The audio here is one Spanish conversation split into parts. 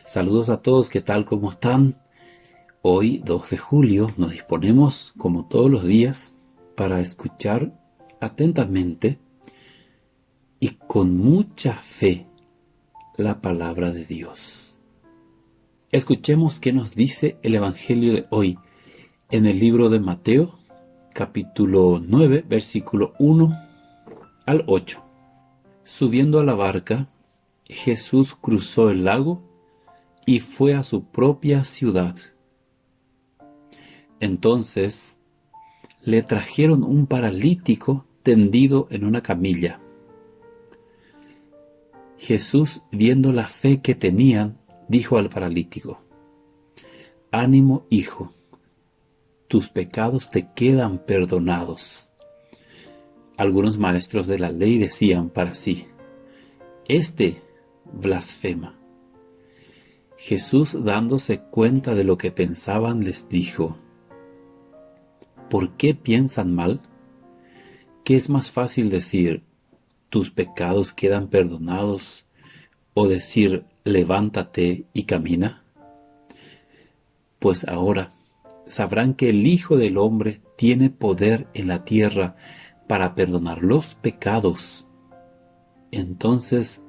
Saludos a todos, ¿qué tal? ¿Cómo están? Hoy, 2 de julio, nos disponemos, como todos los días, para escuchar atentamente y con mucha fe la palabra de Dios. Escuchemos qué nos dice el Evangelio de hoy en el libro de Mateo, capítulo 9, versículo 1 al 8. Subiendo a la barca, Jesús cruzó el lago y fue a su propia ciudad. Entonces le trajeron un paralítico tendido en una camilla. Jesús, viendo la fe que tenían, dijo al paralítico: «Ánimo, hijo, tus pecados te quedan perdonados». Algunos maestros de la ley decían para sí: «Este blasfema». Jesús, dándose cuenta de lo que pensaban, les dijo: ¿por qué piensan mal? ¿Qué es más fácil decir, tus pecados quedan perdonados, o decir, levántate y camina? Pues ahora sabrán que el Hijo del Hombre tiene poder en la tierra para perdonar los pecados. Entonces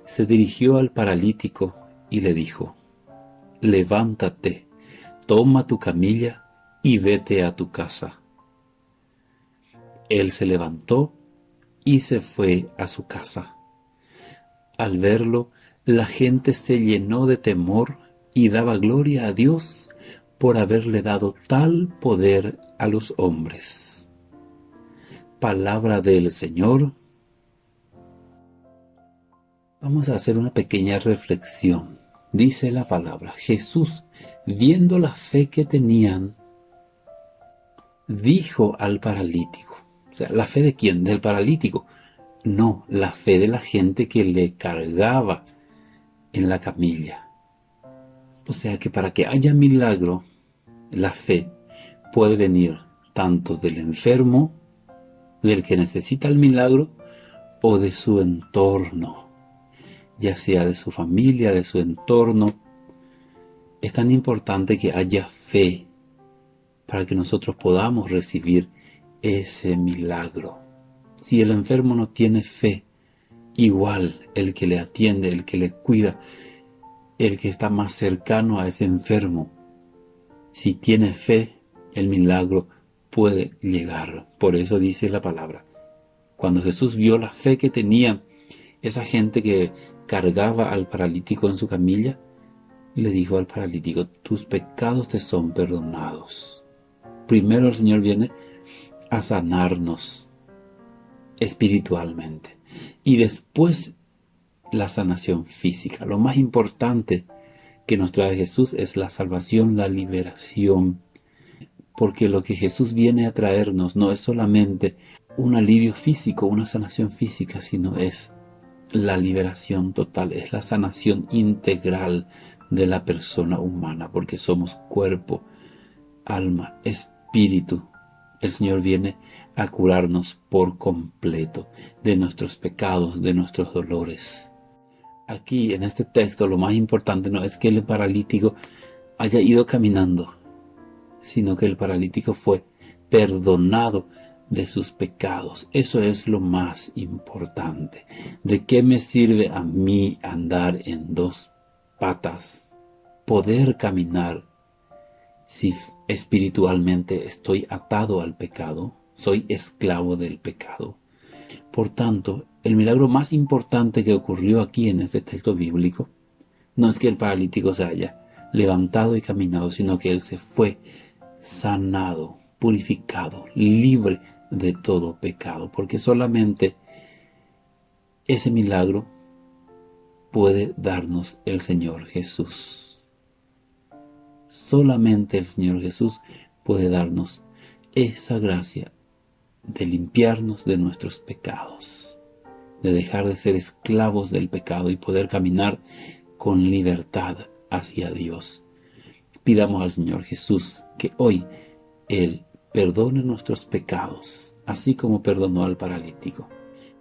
se dirigió al paralítico y le dijo: levántate, toma tu camilla y vete a tu casa. Él se levantó y se fue a su casa. Al verlo, la gente se llenó de temor y daba gloria a Dios por haberle dado tal poder a los hombres. Palabra del Señor. Vamos a hacer una pequeña reflexión. Dice la palabra: Jesús, viendo la fe que tenían, dijo al paralítico. O sea, ¿la fe de quién? ¿Del paralítico? No, la fe de la gente que le cargaba en la camilla. O sea que para que haya milagro, la fe puede venir tanto del enfermo, del que necesita el milagro, o de su entorno, ya sea de su familia, de su entorno. Es tan importante que haya fe para que nosotros podamos recibir ese milagro. Si el enfermo no tiene fe, igual el que le atiende, el que le cuida, el que está más cercano a ese enfermo, si tiene fe, el milagro puede llegar. Por eso dice la palabra: cuando Jesús vio la fe que tenía esa gente que cargaba al paralítico en su camilla, le dijo al paralítico: tus pecados te son perdonados. Primero el Señor viene a sanarnos espiritualmente y después la sanación física. Lo más importante que nos trae Jesús es la salvación, la liberación, porque lo que Jesús viene a traernos no es solamente un alivio físico, una sanación física, sino es la liberación total, es la sanación integral de la persona humana, porque somos cuerpo, alma, espíritu. El Señor viene a curarnos por completo de nuestros pecados, de nuestros dolores. Aquí en este texto lo más importante no es que el paralítico haya ido caminando, sino que el paralítico fue perdonado de sus pecados. Eso es lo más importante. ¿De qué me sirve a mí andar en dos patas, poder caminar, si espiritualmente estoy atado al pecado, soy esclavo del pecado? Por tanto, el milagro más importante que ocurrió aquí en este texto bíblico no es que el paralítico se haya levantado y caminado, sino que él se fue sanado, purificado, libre de todo pecado, porque solamente ese milagro puede darnos el Señor Jesús. Solamente el Señor Jesús puede darnos esa gracia de limpiarnos de nuestros pecados, de dejar de ser esclavos del pecado y poder caminar con libertad hacia Dios. Pidamos al Señor Jesús que hoy Él perdone nuestros pecados, así como perdonó al paralítico,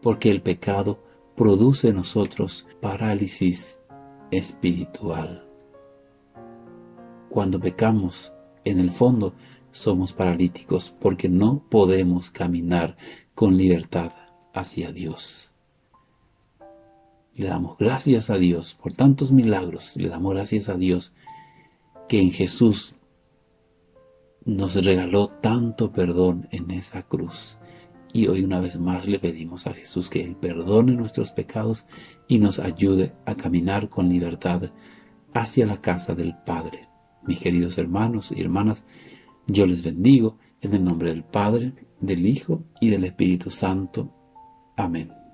porque el pecado produce en nosotros parálisis espiritual. cuando pecamos, en el fondo, somos paralíticos porque no podemos caminar con libertad hacia Dios. Le damos gracias a Dios por tantos milagros. Le damos gracias a Dios que en Jesús nos regaló tanto perdón en esa cruz. Y hoy una vez más le pedimos a Jesús que Él perdone nuestros pecados y nos ayude a caminar con libertad hacia la casa del Padre. Mis queridos hermanos y hermanas, yo les bendigo en el nombre del Padre, del Hijo y del Espíritu Santo. Amén.